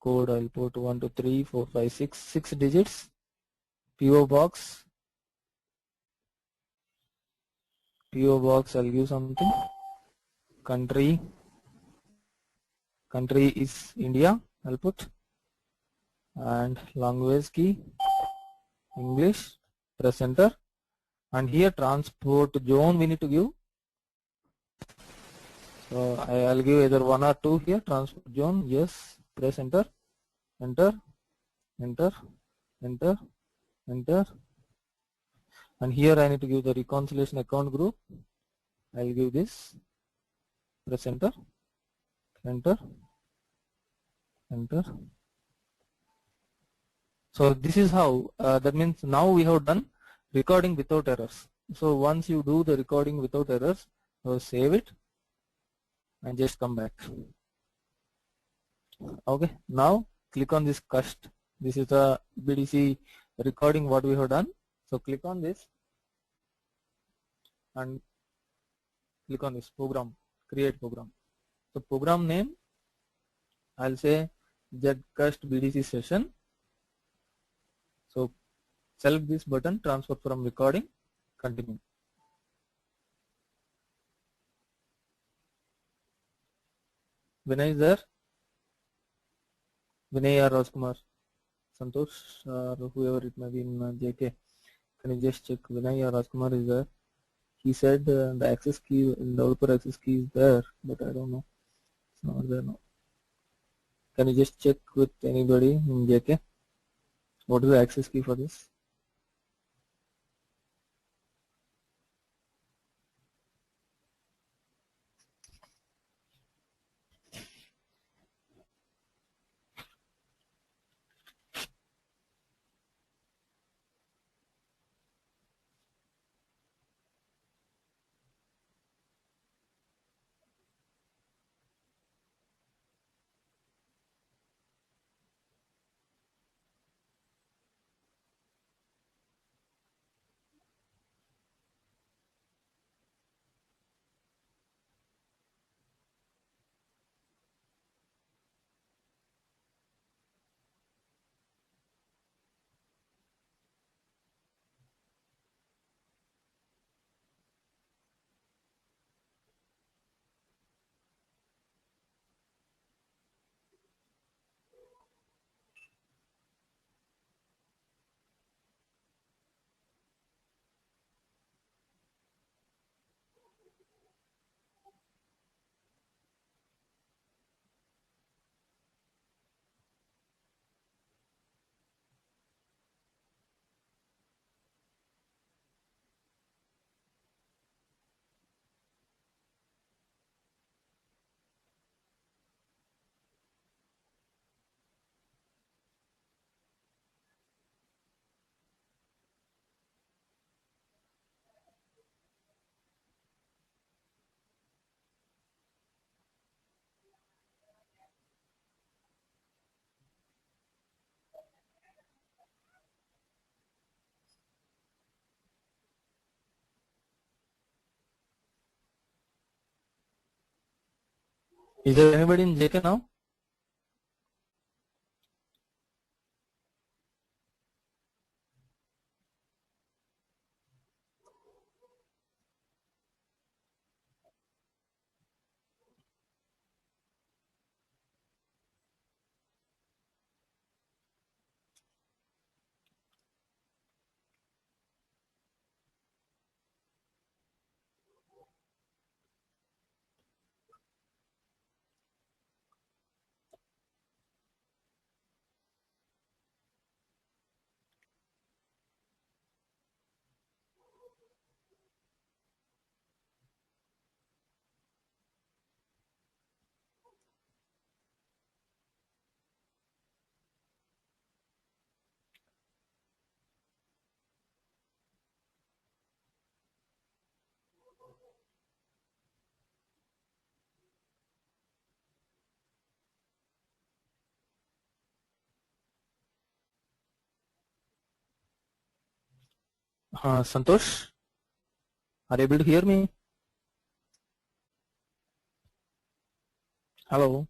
code. I'll put 1 2 3 4 5 6 digits. PO box. PO box. I'll give something. Country is India. I'll put, and language key English. Press enter, and here transport zone we need to give. So I'll give either 1 or 2 here. Transport zone, yes. Press enter, enter, enter, enter, enter, and here I need to give the reconciliation account group. I'll give this. Press enter, enter, enter. So this is how, that means now we have done recording without errors. So once you do the recording without errors, save it and just come back. Okay, now click on this cust. This is the BDC recording what we have done. So click on this and click on this program, create program. So program name, I'll say zcust BDC session. So select this button, transfer from recording, continue. Vinay is there? Vinay or Rajkumar, Santosh or whoever it may be in JK. Can you just check Vinay or Rajkumar is there? He said the access key, developer access key is there, but I don't know. It's not there now. Can you just check with anybody in JK? What is the access key for this? Is there anybody in JK now? Santosh, are you able to hear me? Hello.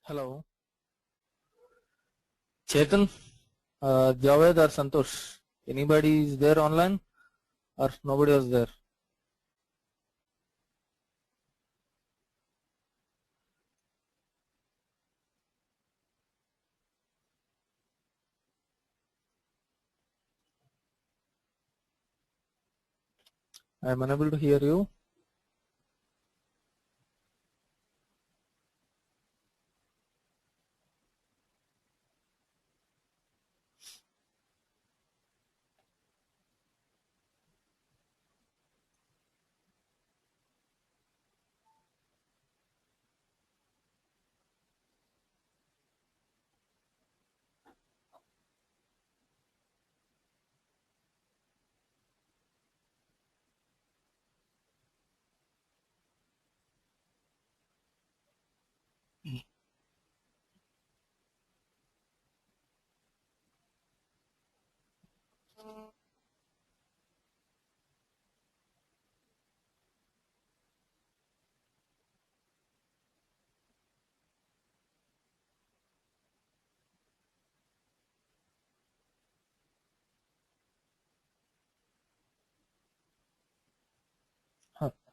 Hello, Chetan, Javed or Santosh? Anybody is there online or nobody was there? I am unable to hear you.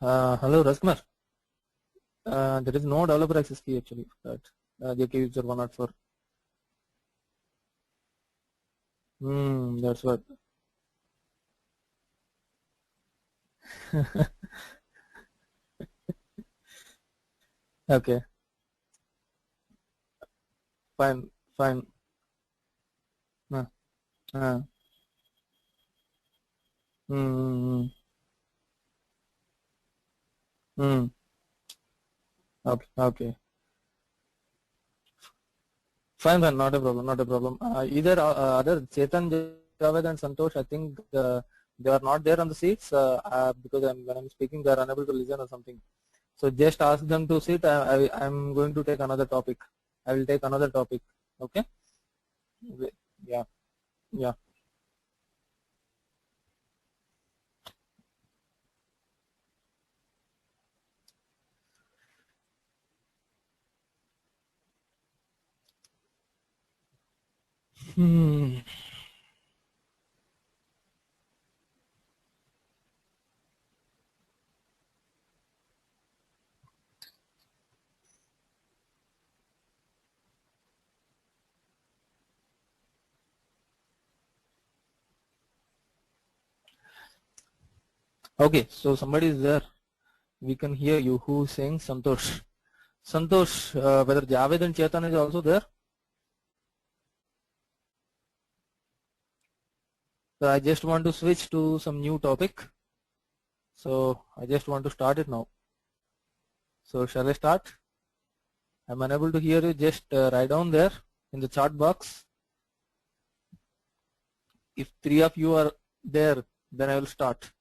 Hello, Raskumar. There is no developer access key actually. That JK user 104. That's what. Okay, fine, fine. Uh, uh, mm, mm, okay, okay. Fine, fine. Not a problem, not a problem. Either other Chetan, Javed, and Santosh, I think they are not there on the seats because when I'm speaking, they are unable to listen or something. So just ask them to sit. I'm going to take another topic. I will take another topic. Okay? Yeah, yeah. Hmm. Okay, so somebody is there. We can hear you. Who is saying Santosh? Santosh, whether Javed and Chetan is also there? So I just want to switch to some new topic. So I just want to start it now. So shall I start? I'm unable to hear you. Just write down there in the chat box. If 3 of you are there, then I will start.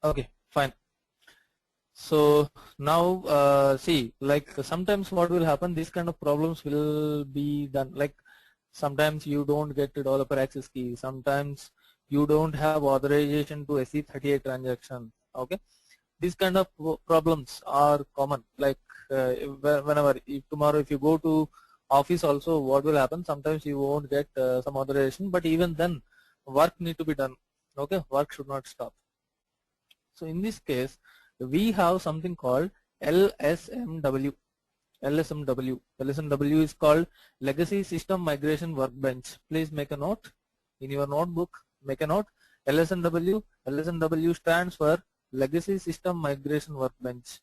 Okay, fine. So now see, like sometimes what will happen, these kind of problems will be done. Like sometimes you don't get the developer access key, sometimes you don't have authorization to SE38 transaction. Okay, these kind of problems are common. Like whenever, if tomorrow if you go to office also, what will happen, sometimes you won't get some authorization, but even then work need to be done. Okay, work should not stop. So in this case, we have something called LSMW. LSMW is called Legacy System Migration Workbench. Please make a note in your notebook. Make a note. LSMW. LSMW stands for Legacy System Migration Workbench.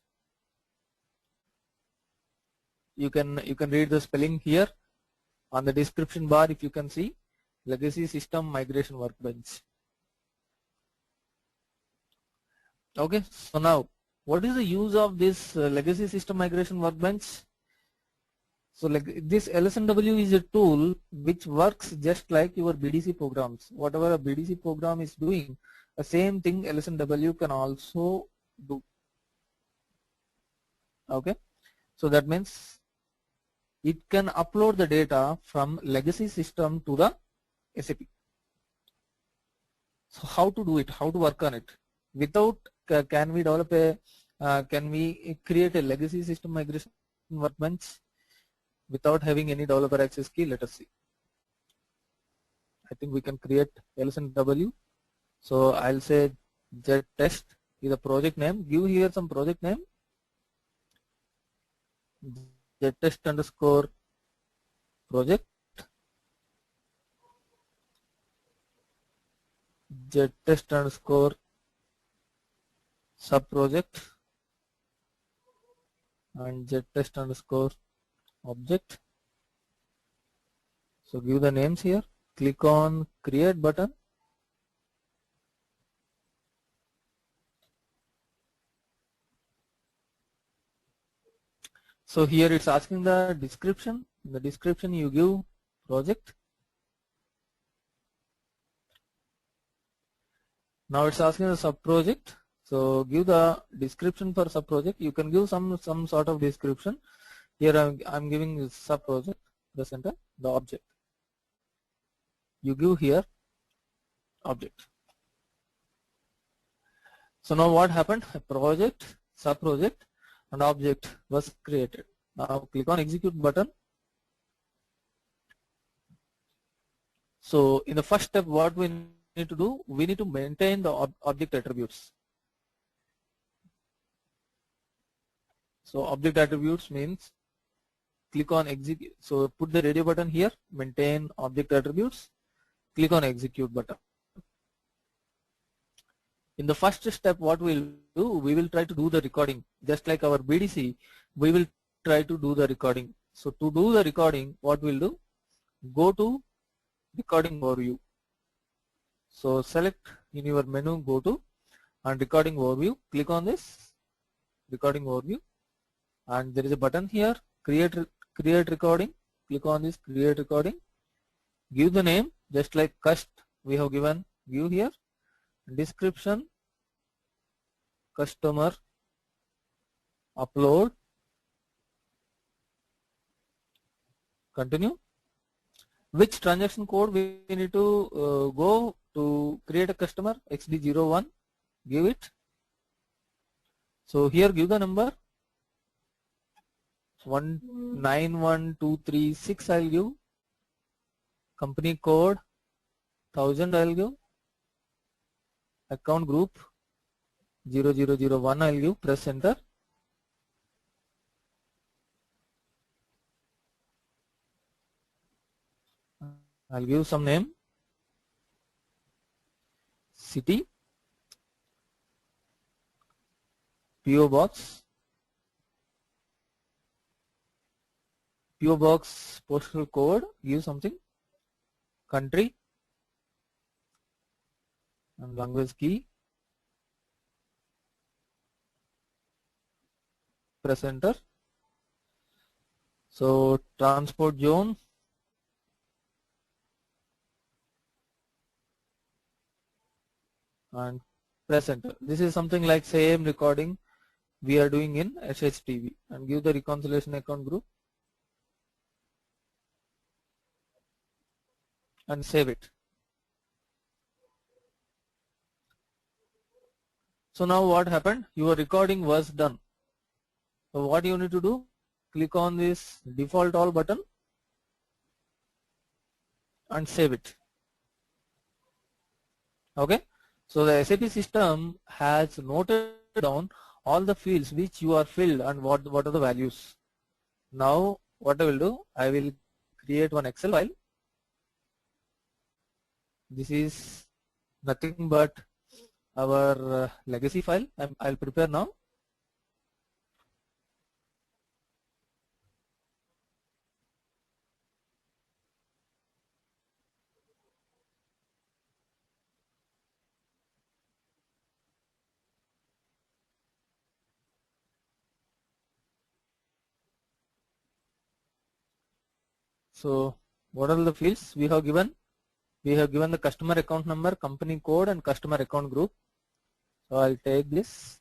You can read the spelling here on the description bar. If you can see, Legacy System Migration Workbench. Okay, so now what is the use of this legacy system migration workbench? So like this LSMW is a tool which works just like your BDC programs. Whatever a BDC program is doing, the same thing LSMW can also do. Okay, so that means it can upload the data from legacy system to the SAP. So how to do it? How to work on it? Without can we develop a can we create a legacy system migration workbench without having any developer access key? Let us see. I think we can create LSMW. So I'll say jet test is a project name. Give here some project name. Jet test underscore project. Jet test underscore sub project and jet test underscore object. So give the names here. Click on create button. So here it's asking the description. In the description you give project. Now it's asking the sub project. So give the description for sub project. You can give some sort of description. Here I'm giving sub project. Press enter. The object. You give here object. So now what happened? A project, sub project, and object was created. Now click on execute button. So in the first step, what we need to do, we need to maintain the object attributes. So object attributes means click on execute. So put the radio button here, maintain object attributes, click on execute button. In the first step, what we'll do, we will try to do the recording. Just like our BDC, we will try to do the recording. So to do the recording, what we'll do, go to recording overview. So select in your menu, go to and recording overview, click on this recording overview, and there is a button here, create recording. Click on this create recording, give the name just like cust we have given, give here description, customer, upload, continue. Which transaction code we need to go to create a customer, XD01, give it. So here give the number 191236 I'll give. company code 1000 I'll give, account group 0001 I'll give, press enter. I'll give some name, city, PO box, postal code, give something, country, and language key, press enter. So transport zone, and press enter. This is something like same recording we are doing in SHTV, and give the reconciliation account group and save it. So now what happened? Your recording was done. So what you need to do? Click on this default all button and save it. Okay. So the SAP system has noted down all the fields which you are filled and what are the values. Now what I will do? I will create one Excel file. This is nothing but our legacy file. I'll prepare now. So what are the fields we have given? We have given the customer account number, company code, and customer account group. So I'll take this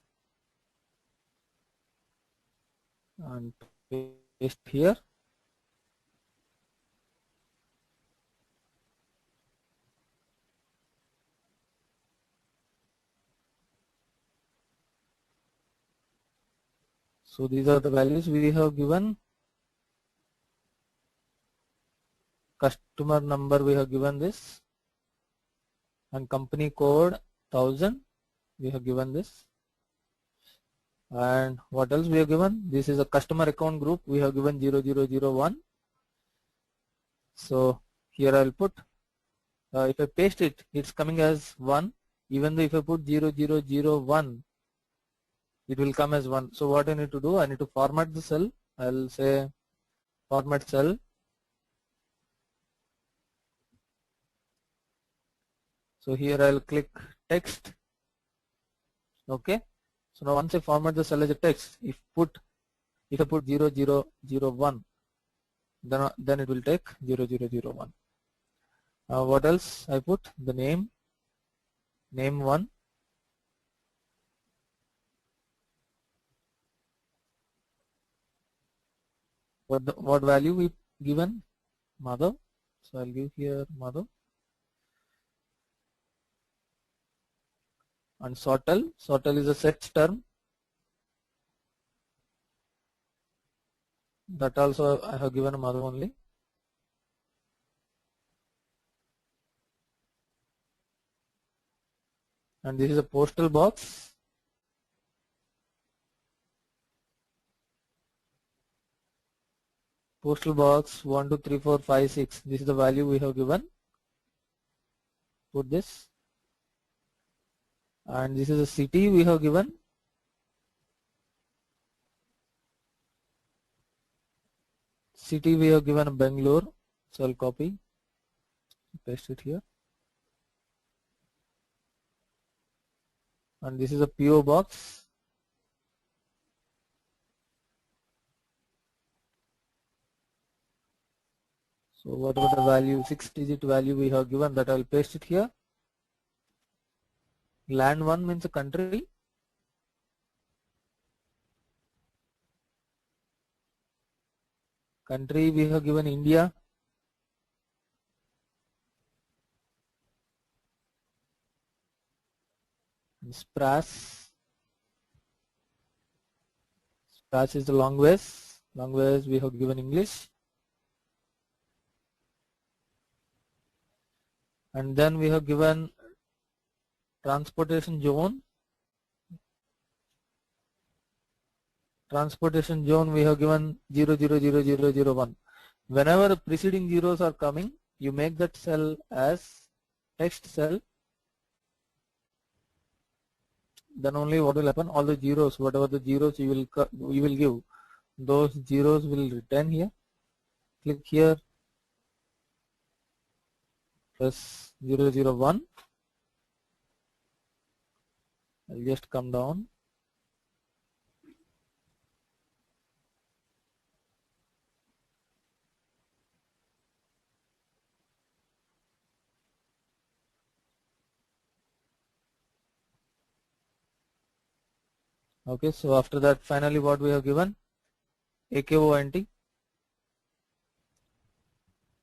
and paste here. So these are the values we have given. Customer number we have given this, and company code 1000 we have given this. And what else we have given? This is a customer account group, we have given 0001. So here I'll put, if I paste it, it's coming as 1. Even though if I put 0001, it will come as 1. So what I need to do? I need to format the cell. I'll say format cell. So here I'll click text. Okay. So now once I format the cell as a text, if I put 0001, then it will take 0001. What else I put? The name 1. What value we given? Mother. So I'll give here mother. And sortel is a search term. That also I have given a mother only. And this is a postal box. Postal box 1 2 3 4 5 6. This is the value we have given. Put this. And this is a city we have given. City we have given Bangalore. So I'll copy, paste it here. And this is a PO box. So whatever the value, 6-digit value we have given, that I'll paste it here. Land 1 means a country. Country we have given India. Spras is the language we have given English. and then we have given transportation zone. Transportation zone we have given 0000001. Whenever the preceding zeros are coming, you make that cell as text cell. Then only what will happen? All the zeros, whatever the zeros you will give, those zeros will return here. Click here, press 001. I'll just come down. Okay, so after that, finally what we have given? AKONT.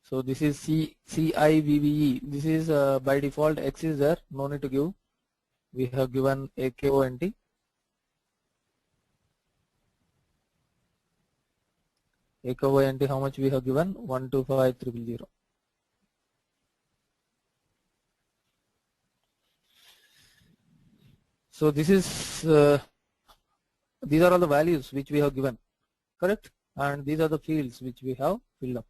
So this is CIVVE. This is by default X is there, no need to give. We have given AKONT. AKONT, how much we have given? 125000. So this is these are all the values which we have given, correct? And these are the fields which we have filled up.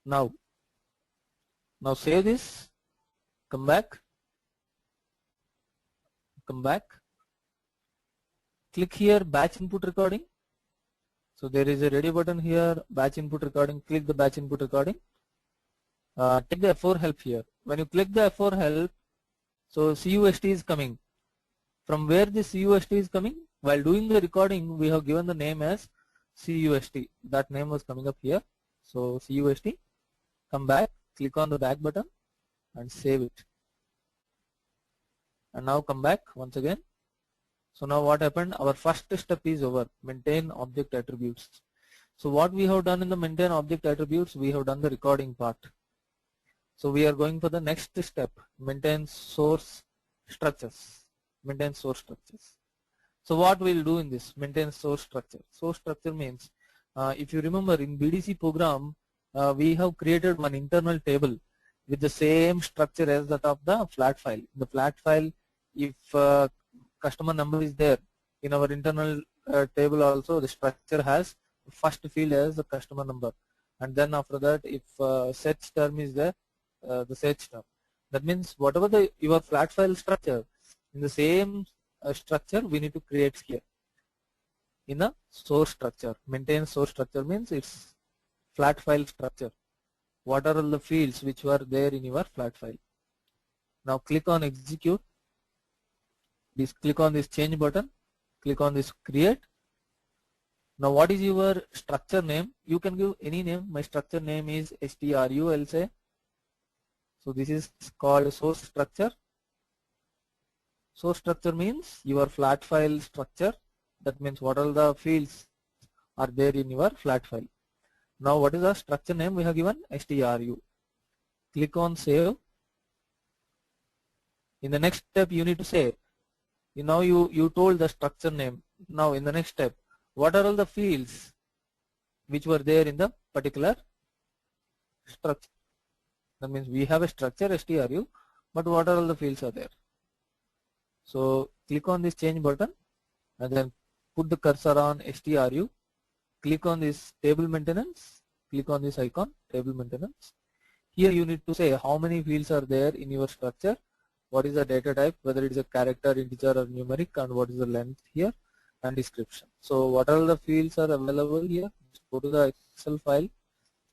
Now save this, come back, click here batch input recording. So there is a ready button here, batch input recording, click the batch input recording. Take the F4 help here. When you click the F4 help, so CUST is coming. From where this CUST is coming? While doing the recording, we have given the name as CUST. That name was coming up here. So CUST, come back, click on the back button and save it. And now come back once again. So now what happened? Our first step is over, maintain object attributes. So what we have done in the maintain object attributes, we have done the recording part. So we are going for the next step, maintain source structures. Maintain source structures. So what we'll do in this, maintain source structure. Source structure means, if you remember in BDC program, we have created one internal table with the same structure as that of the flat file. In the flat file, if customer number is there, in our internal table also the structure has first field as the customer number, and then after that if search term is there, the search term. That means whatever your flat file structure, in the same structure we need to create here in a source structure. Maintain source structure means it's flat file structure. What are all the fields which were there in your flat file? Now click on execute. Click on this change button. Click on this create. Now what is your structure name? You can give any name. My structure name is STRU, I'll say. So this is called source structure. Source structure means your flat file structure. That means what all the fields are there in your flat file. Now what is the structure name we have given? STRU. Click on save. In the next step you need to say, now you told the structure name. Now in the next step, what are all the fields which were there in the particular structure? That means we have a structure STRU, but what are all the fields are there? So click on this change button and then put the cursor on STRU. Click on this table maintenance. Click on this icon, table maintenance. Here you need to say how many fields are there in your structure. What is the data type, whether it is a character, integer or numeric, and what is the length here, and description. So what are the fields are available here? Just go to the Excel file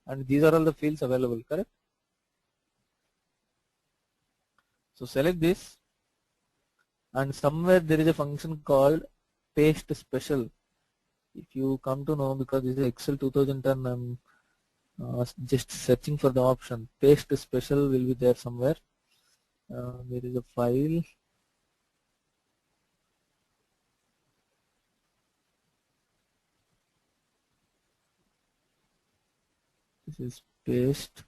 and these are all the fields available, correct? So select this and somewhere there is a function called paste special. If you come to know, because this is Excel 2010, I'm just searching for the option. Paste special will be there somewhere. There is a file. This is paste.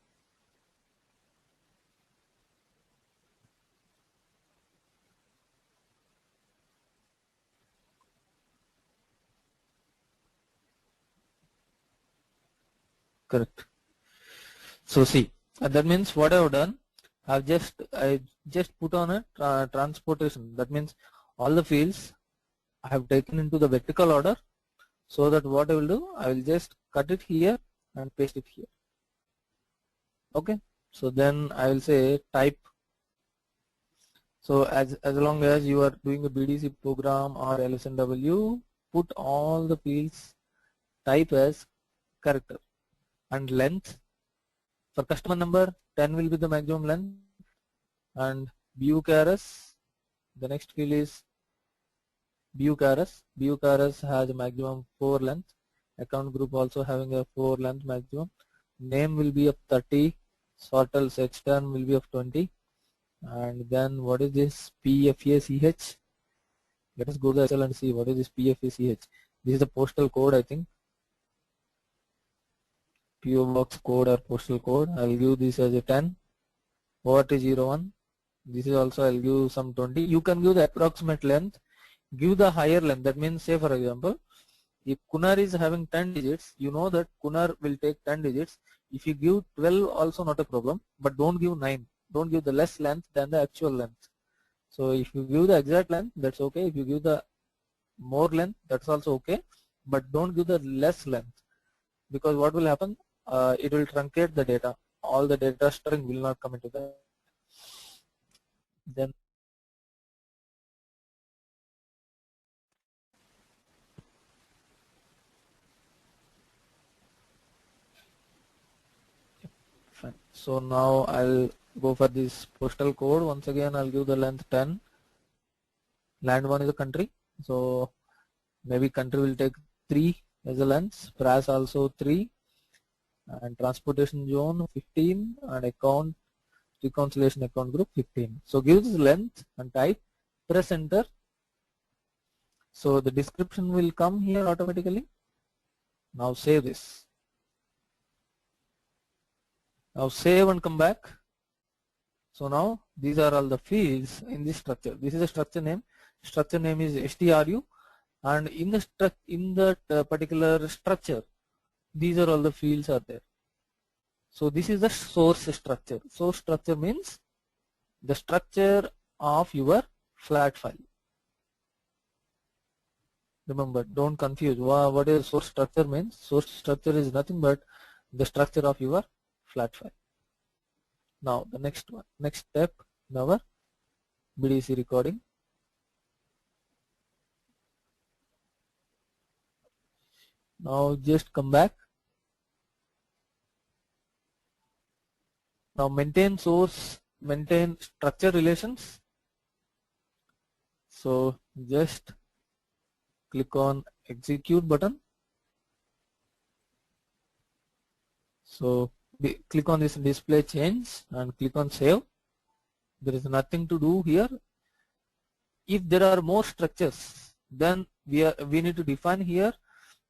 Correct. So see, that means what I have done, I just put on a transportation. That means all the fields I have taken into the vertical order, so that what I will do, I will just cut it here and paste it here. Okay. So then I will say type. So as long as you are doing a BDC program or LSMW, put all the fields type as character, and length for customer number 10 will be the maximum length, and BUKRS, the next field is BUKRS. BUKRS has a maximum 4 length. Account group also having a 4 length maximum. Name will be of 30. Sortal search term will be of 20. And then what is this PFACH? Let us go to the Excel and see what is this PFACH. This is the postal code, I think. PO box code or postal code. I will give this as a 10. ORT01. This is also, I will give some 20. You can give the approximate length. Give the higher length. That means, say for example, if Kunar is having 10 digits, you know that Kunar will take 10 digits. If you give 12, also not a problem, but don't give 9. Don't give the less length than the actual length. So if you give the exact length, that's okay. If you give the more length, that's also okay, but don't give the less length, because what will happen? It will truncate the data. All the data string will not come into that. Then fine. So now I'll go for this postal code. Once again, I'll give the length 10. Land 1 is a country, so maybe country will take 3 as a length. Price also 3, and transportation zone 15, and account reconciliation account group 15. So give this length and type, press enter. So the description will come here automatically. Now save this. Now save and come back. So now these are all the fields in this structure. This is a structure name. Structure name is STRU, and in that particular structure, these are all the fields are there. So this is the source structure. Source structure means the structure of your flat file. Remember, don't confuse what is source structure means. Source structure is nothing but the structure of your flat file. Now the next step in our BDC recording. Now just come back. Now maintain structure relations. So just click on execute button. So click on this display change and click on save. There is nothing to do here. If there are more structures, then we need to define here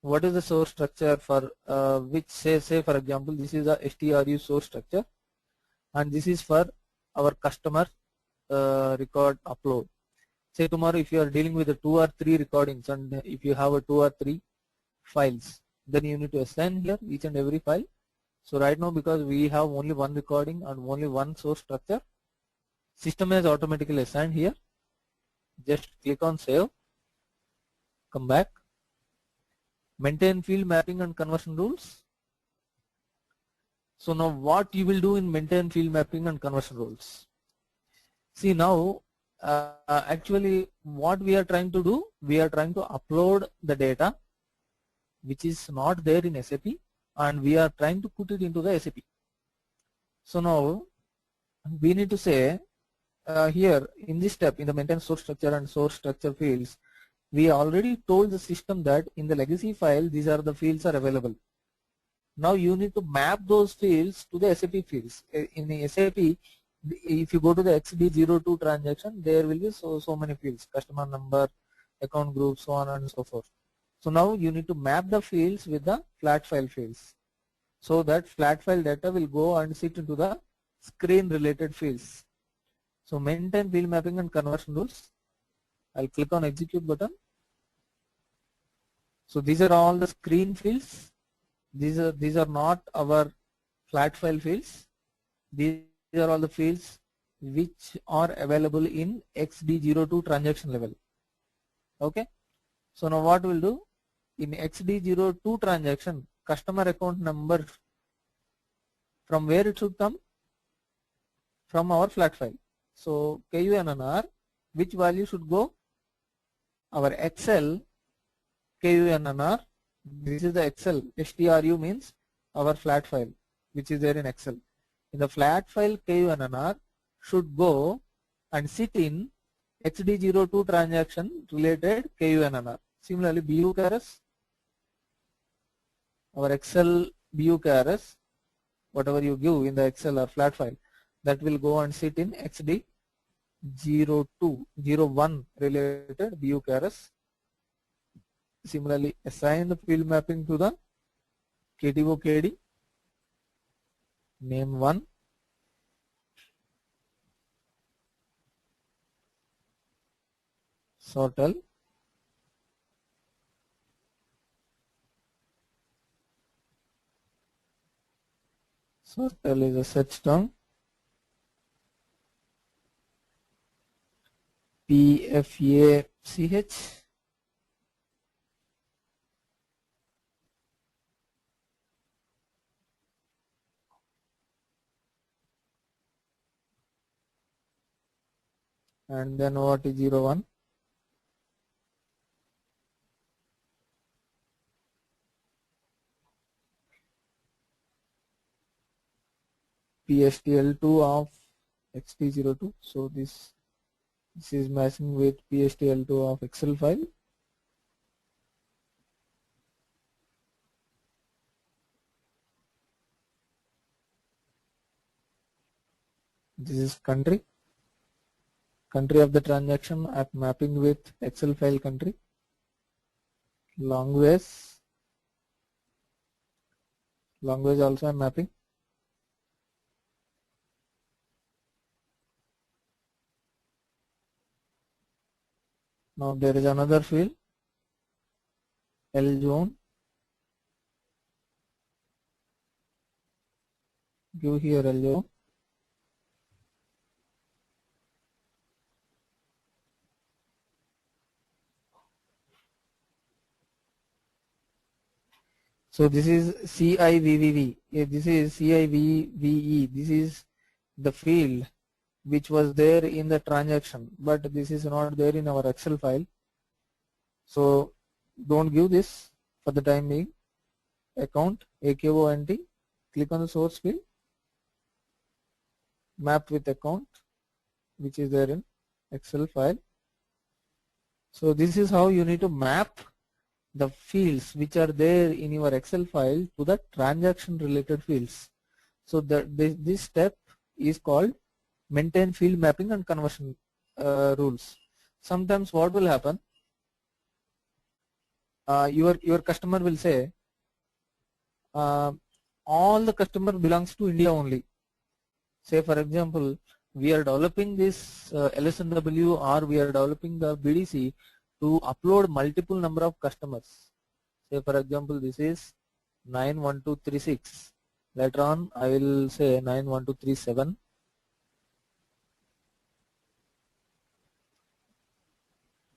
what is the source structure for which say for example, this is a STRU source structure, and this is for our customer record upload. Say tomorrow if you are dealing with the 2 or 3 recordings, and if you have a 2 or 3 files, then you need to assign here each and every file. So right now, because we have only one recording and only one source structure, system has automatically assigned here. Just click on save, come back, maintain field mapping and conversion rules. So now what you will do in maintain field mapping and conversion rules? See now, actually what we are trying to do, we are trying to upload the data which is not there in SAP, and we are trying to put it into the SAP. So now we need to say here in this step, in the maintain source structure and source structure fields, we already told the system that in the legacy file these are the fields are available. Now you need to map those fields to the SAP fields. In the SAP, if you go to the XD02 transaction, there will be so many fields: customer number, account group, so on and so forth. So now you need to map the fields with the flat file fields, so that flat file data will go and sit into the screen related fields. So maintain field mapping and conversion rules. I'll click on execute button. So these are all the screen fields. These are not our flat file fields. These are all the fields which are available in XD02 transaction level. Okay. So now what we'll do, in XD02 transaction, customer account number, from where it should come? From our flat file. So KUNNR, which value should go? Our Excel KUNNR. This is the Excel. STRU means our flat file, which is there in Excel. In the flat file, KUNNR should go and sit in XD02 transaction related KUNNR. Similarly, BUKRS, our Excel BUKRS, whatever you give in the Excel or flat file, that will go and sit in XD01 related BUKRS. Similarly, assign the field mapping to the KTO/KD, name 1, sortal, sortal is a search term, PFACH, and then what is 01? PSTL2 of XT02. So this is matching with PSTL2 of Excel file. This is country of the transaction at mapping with Excel file country. Language also I'm mapping. Now there is another field, L zone. Give here L zone. So this is CIVVV. This is CIVVE. This is the field which was there in the transaction, but this is not there in our Excel file. So don't give this for the time being. Account AKONT. Click on the source field. Map with account, which is there in Excel file. So this is how you need to map the fields which are there in your Excel file to the transaction related fields. So this step is called maintain field mapping and conversion rules. Sometimes what will happen, your customer will say all the customer belongs to India only. Say for example, we are developing this LSMW, or we are developing the BDC to upload multiple number of customers. Say for example, this is 91236. Later on I will say 91237.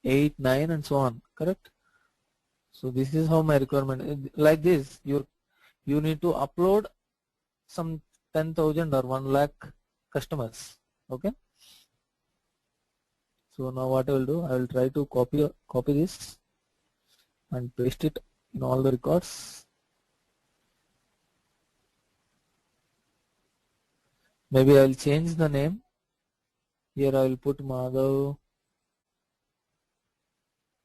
8, 9 and so on, correct? So this is how my requirement, like this, you need to upload some 10,000 or 1 lakh customers. Okay. So now what I will do, I will try to copy this and paste it in all the records. Maybe I will change the name. Here I will put Madhav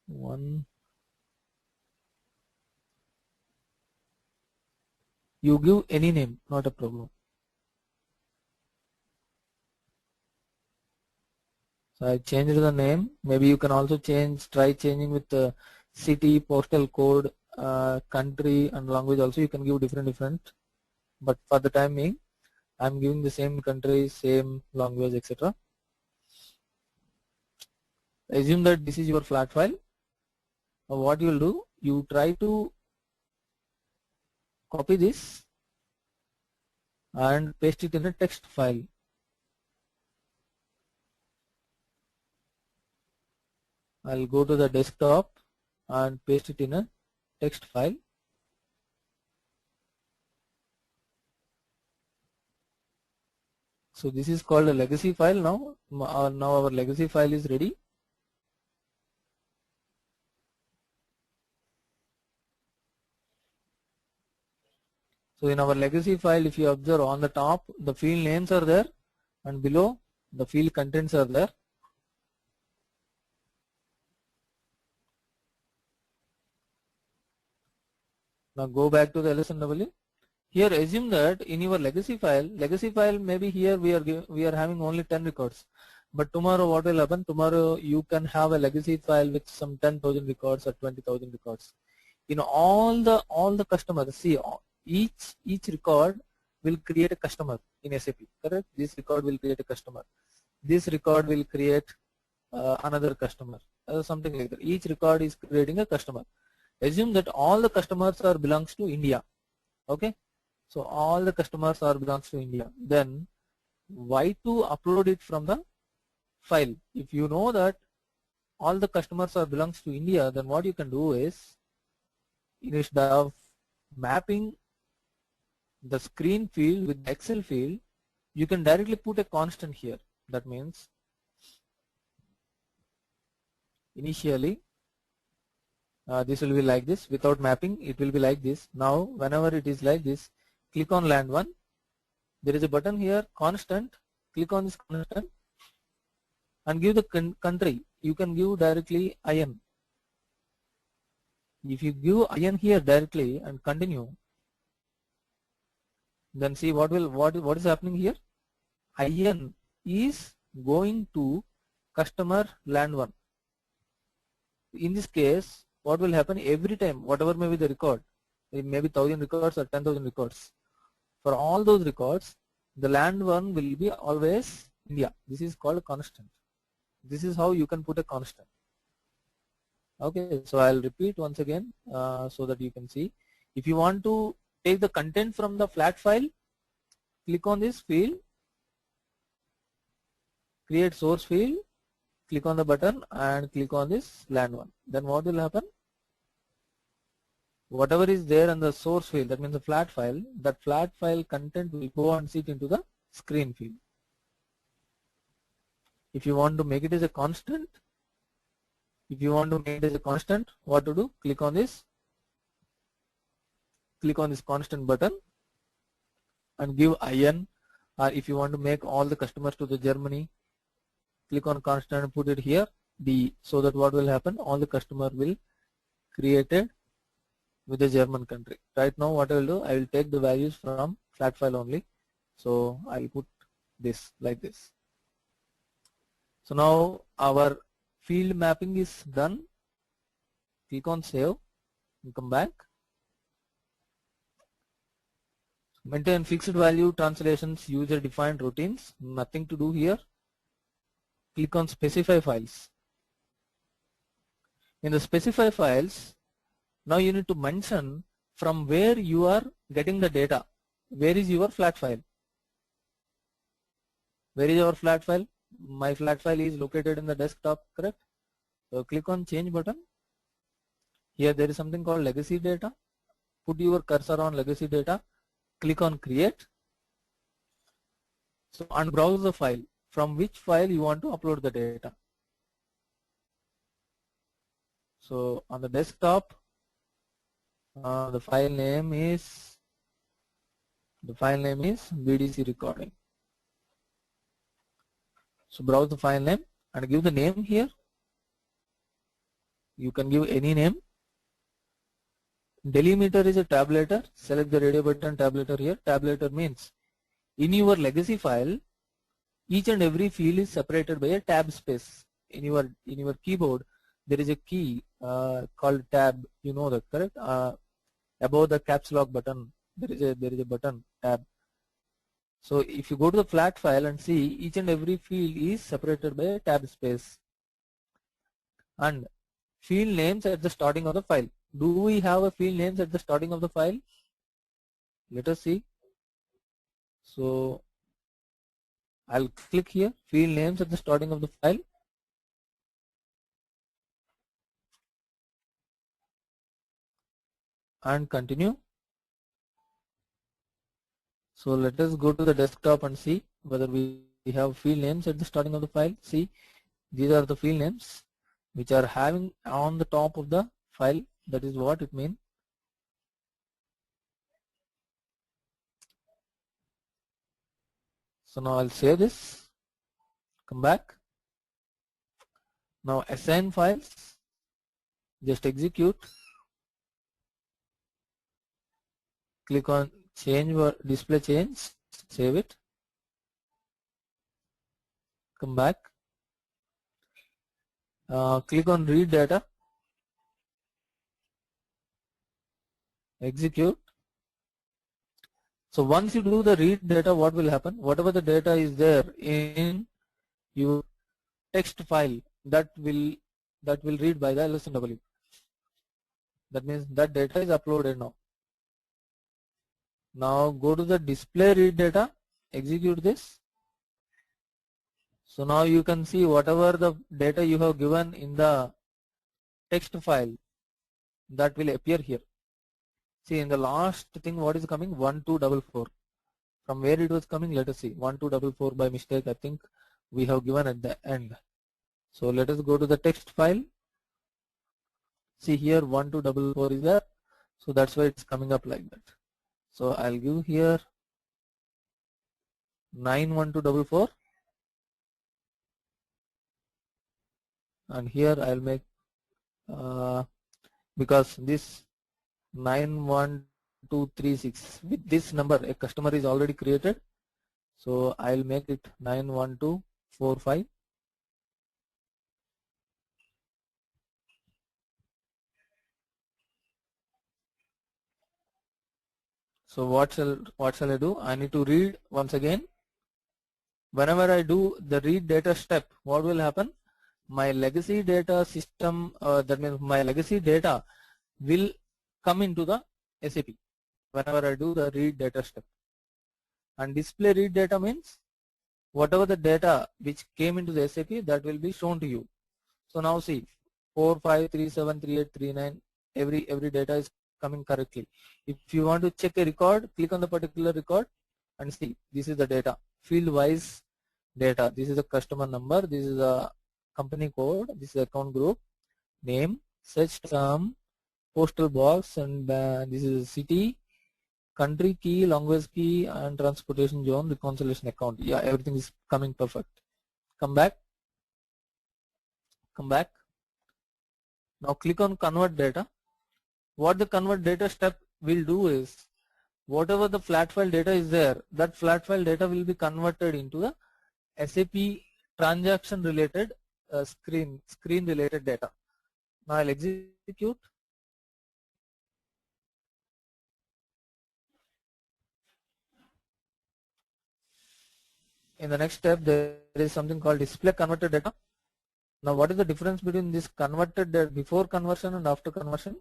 1. You give any name, not a problem. So I changed the name. Maybe you can also try changing with the city, postal code, country and language also. You can give different. But for the time being, I am giving the same country, same language, etc. Assume that this is your flat file. Now what you will do, you try to copy this and paste it in a text file. I'll go to the desktop and paste it in a text file. So this is called a legacy file now. Now our legacy file is ready. So in our legacy file, if you observe on the top, the field names are there and below the field contents are there. Now go back to the LSMW. Here assume that in your legacy file maybe here we are having only 10 records. But tomorrow what will happen? Tomorrow you can have a legacy file with some 10,000 records or 20,000 records. You know, all the customers, see, each record will create a customer in SAP, correct? This record will create a customer. This record will create another customer, something like that. Each record is creating a customer. Assume that all the customers are belongs to India. Okay, so all the customers are belongs to India. Then why to upload it from the file? If you know that all the customers are belongs to India, then what you can do is, instead of mapping the screen field with the Excel field, you can directly put a constant here. That means initially this will be like this. Without mapping, it will be like this. Now whenever it is like this, click on land 1. There is a button here, constant. Click on this constant and give the country. You can give directly IN. If you give IN here directly and continue, then see what is happening here. IN is going to customer land 1. In this case, what will happen? Every time, whatever may be the record, it may be 1,000 records or 10,000 records. For all those records, the land 1 will be always India. This is called constant. This is how you can put a constant. Okay, so I'll repeat once again so that you can see. If you want to take the content from the flat file, click on this field, create source field, click on the button and click on this land 1. Then what will happen? Whatever is there in the source field, that means the flat file, that flat file content will go and sit into the screen field. If you want to make it as a constant, what to do? Click on this constant button and give IN, or if you want to make all the customers to the Germany, click on constant and put it here D, so that what will happen? All the customer will created with the German country. Right now what I will do, I will take the values from flat file only. So I will put this like this. So now our field mapping is done. Click on save and come back. Maintain fixed value translations, user defined routines, nothing to do here. Click on specify files. In the specify files, now you need to mention from where you are getting the data. Where is your flat file? Where is your flat file? My flat file is located in the desktop, correct? So click on change button. Here there is something called legacy data. Put your cursor on legacy data. Click on create. So and browse the file. From which file you want to upload the data. So on the desktop, the file name is BDC recording. So browse the file name and give the name here. You can give any name. Delimiter is a tabulator. Select the radio button tabulator here. Tabulator means in your legacy file, each and every field is separated by a tab space. In your keyboard, there is a key called tab. You know that, correct? Above the caps lock button, there is a button tab. So if you go to the flat file and see, each and every field is separated by a tab space. And field names at the starting of the file. Do we have a field names at the starting of the file? Let us see. So I'll click here, field names at the starting of the file, and continue. So let us go to the desktop and see whether we have field names at the starting of the file. See, these are the field names which are having on the top of the file. That is what it means. So now I'll save this, come back. Now assign files, just execute, click on change or display change, save it, come back, click on read data, execute. So once you do the read data, what will happen? Whatever the data is there in your text file, that will read by the LSMW. That means that data is uploaded now. Now go to the display read data, execute this. So now you can see whatever the data you have given in the text file, that will appear here. See, in the last thing, what is coming? 1244. From where it was coming, let us see. 1244 by mistake, I think we have given at the end. So let us go to the text file. See here 1244 is there. So that's why it's coming up like that. So I'll give here 91244, and here I'll make because this 91236 with this number a customer is already created, so I'll make it 91245. So what shall I do? I need to read once again. Whenever I do the read data step, what will happen? My legacy data system, that means my legacy data will come into the SAP whenever I do the read data step. And display read data means whatever the data which came into the SAP, that will be shown to you. So now see 45373839, every data is coming correctly. If you want to check a record, click on the particular record and see this is the data, field wise data. This is the customer number, this is the company code, this is the account group, name, search term, postal box, and this is city, country key, language key, and transportation zone, reconciliation account. Yeah, everything is coming perfect. Come back. Now click on convert data. What the convert data step will do is, whatever the flat file data is there, that flat file data will be converted into the SAP transaction related screen related data. Now I'll execute. In the next step, there is something called display converted data. Now what is the difference between this converted data before conversion and after conversion?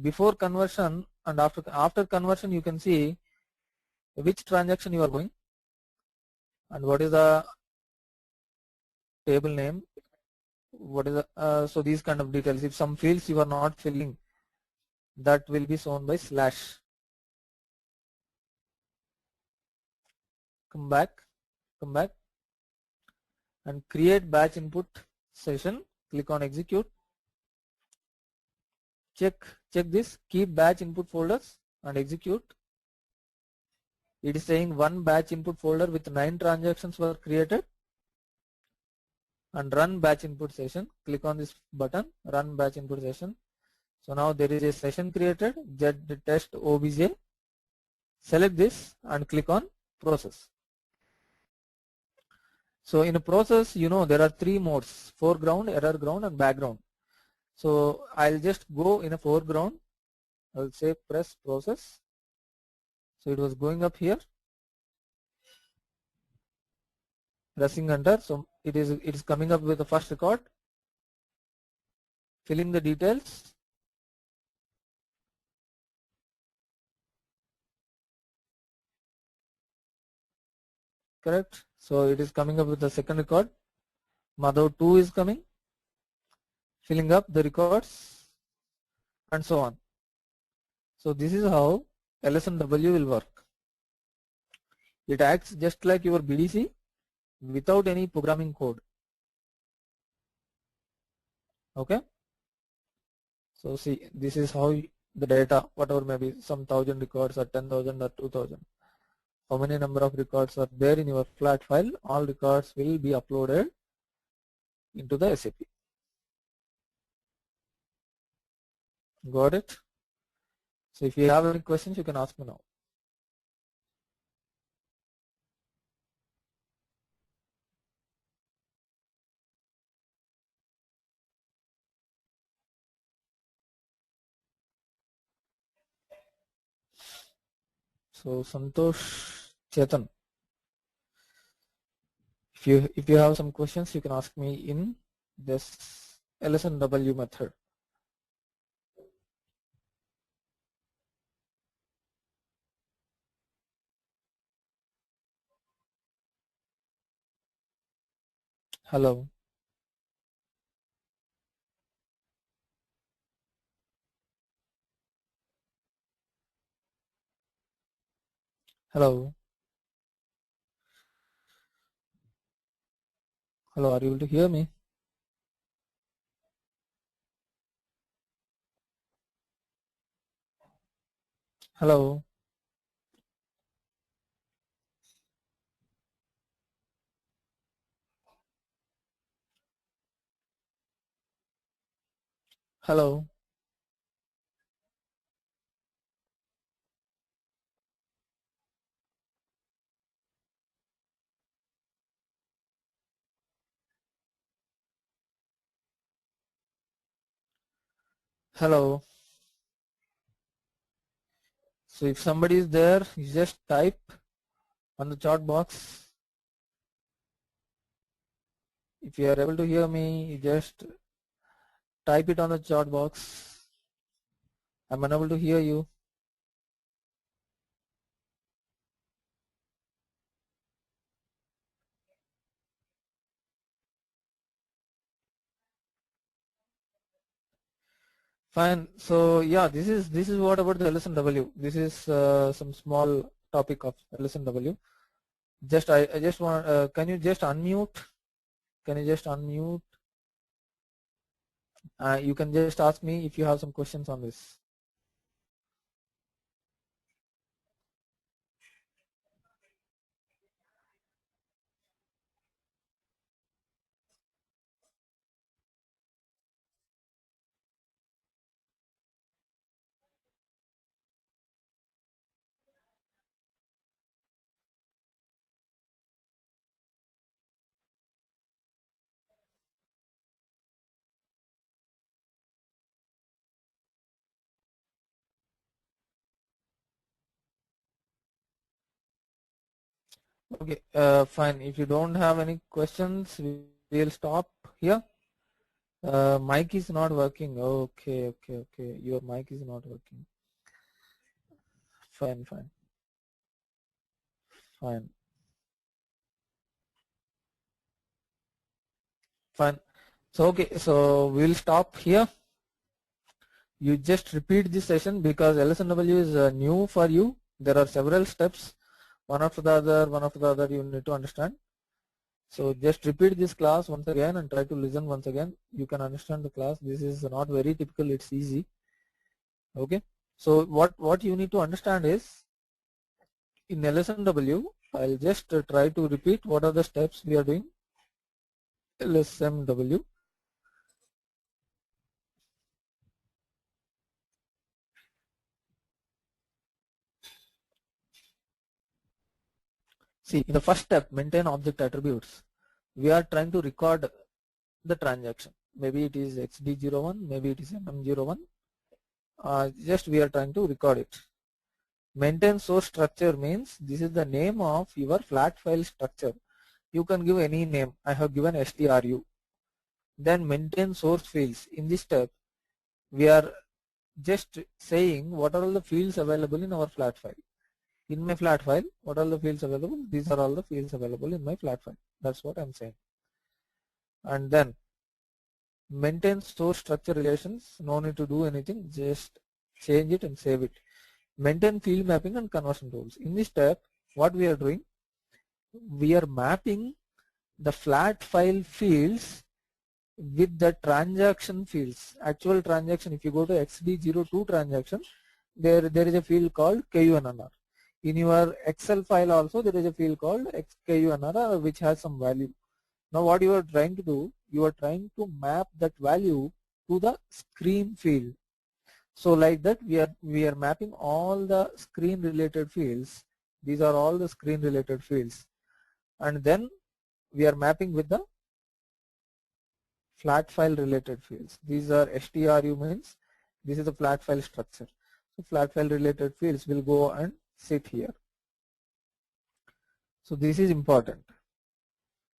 Before conversion and after conversion, you can see which transaction you are going and what is the table name, what is the so these kind of details. If some fields you are not filling, that will be shown by slash. Come back and create batch input session. Click on execute. Check this, keep batch input folders and execute. It is saying one batch input folder with 9 transactions were created, and run batch input session. Click on this button, run batch input session. So now there is a session created, Z test obj. Select this and click on process. So in a process, you know, there are 3 modes: foreground, error ground, and background. So I'll just go in a foreground. I'll say press process. So it was going up here, pressing enter. So it is coming up with the first record, filling the details, correct? So it is coming up with the second record. Madhav 2 is coming, filling up the records, and so on. So this is how LSMW will work. It acts just like your BDC without any programming code. Okay. So see, this is how the data, whatever maybe some 1000 records or 10,000 or 2000, how many number of records are there in your flat file, all records will be uploaded into the SAP. Got it? So if you have any questions, you can ask me now. So Santosh Chetan, if you have some questions, you can ask me in this LSMW method. Hello. Hello. Hello, are you able to hear me? Hello. Hello. Hello. So if somebody is there, you just type on the chat box. If you are able to hear me, you just type it on the chat box. I'm unable to hear you. Fine. So yeah, this is what about the LSMW. This is some small topic of LSMW. I just want. Can you just unmute? Can you just unmute? You can just ask me if you have some questions on this. Okay, fine. If you don't have any questions, we'll stop here. Mic is not working. Okay, okay, okay. Your mic is not working. Fine, fine, fine, fine. So okay, so we'll stop here. You just repeat this session because LSMW is new for you. There are several steps, one after the other, one after the other. You need to understand. So just repeat this class once again and try to listen once again. You can understand the class. This is not very typical. It's easy. Okay. So what you need to understand is in LSMW, I'll just try to repeat what are the steps we are doing. LSMW. See, in the first step, maintain object attributes. We are trying to record the transaction. Maybe it is XD01, maybe it is MM01. Just we are trying to record it. Maintain source structure means this is the name of your flat file structure. You can give any name. I have given stru. Then maintain source fields. In this step, we are just saying what are all the fields available in our flat file. in my flat file, what are the fields available? These are all the fields available in my flat file. That's what I'm saying. And then maintain source structure relations. No need to do anything. Just change it and save it. Maintain field mapping and conversion rules. In this step, what we are doing, we are mapping the flat file fields with the transaction fields. Actual transaction, if you go to XD02 transaction, there is a field called KUNNR. In your Excel file also there is a field called KUNNR which has some value. Now what you are trying to do, you are trying to map that value to the screen field. So like that we are mapping all the screen related fields. These are all the screen related fields, and then we are mapping with the flat file related fields. These are STRU means this is the flat file structure. So flat file related fields will go and sit here. So this is important.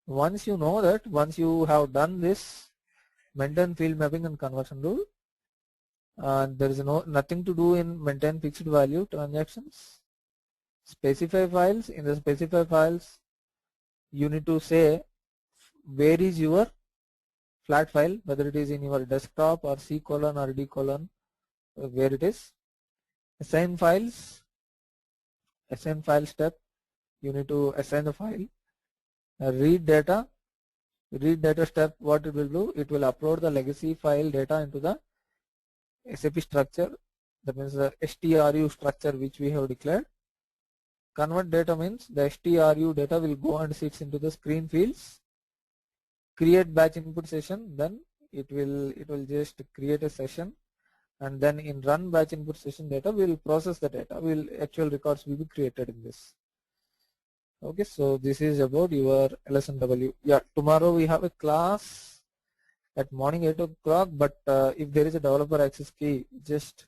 Once you know that, once you have done this maintain field mapping and conversion rule, there is nothing to do in maintain fixed value transactions. Specify files. In the specify files, you need to say where is your flat file, whether it is in your desktop or C colon or D colon, where it is. Assign files. Assign file step. You need to assign the file. Read data. Read data step, what it will do, it will upload the legacy file data into the SAP structure, that means the STRU structure which we have declared. Convert data means the STRU data will go and sits into the screen fields. Create batch input session, then it will just create a session, and then in run batch input session data we will process the data. Actual records will be created in this. Okay, so this is about your LSMW. Yeah, tomorrow we have a class at morning 8 o'clock, but if there is a developer access key, just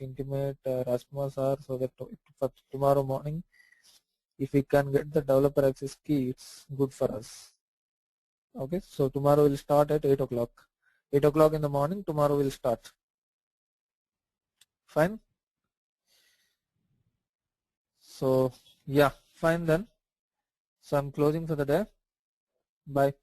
intimate Rasmus sir, so that for tomorrow morning, if we can get the developer access key, it's good for us. Okay, so tomorrow will start at 8 o'clock. 8 o'clock in the morning, tomorrow will start. Fine. So yeah, fine then. So I'm closing for the day. Bye.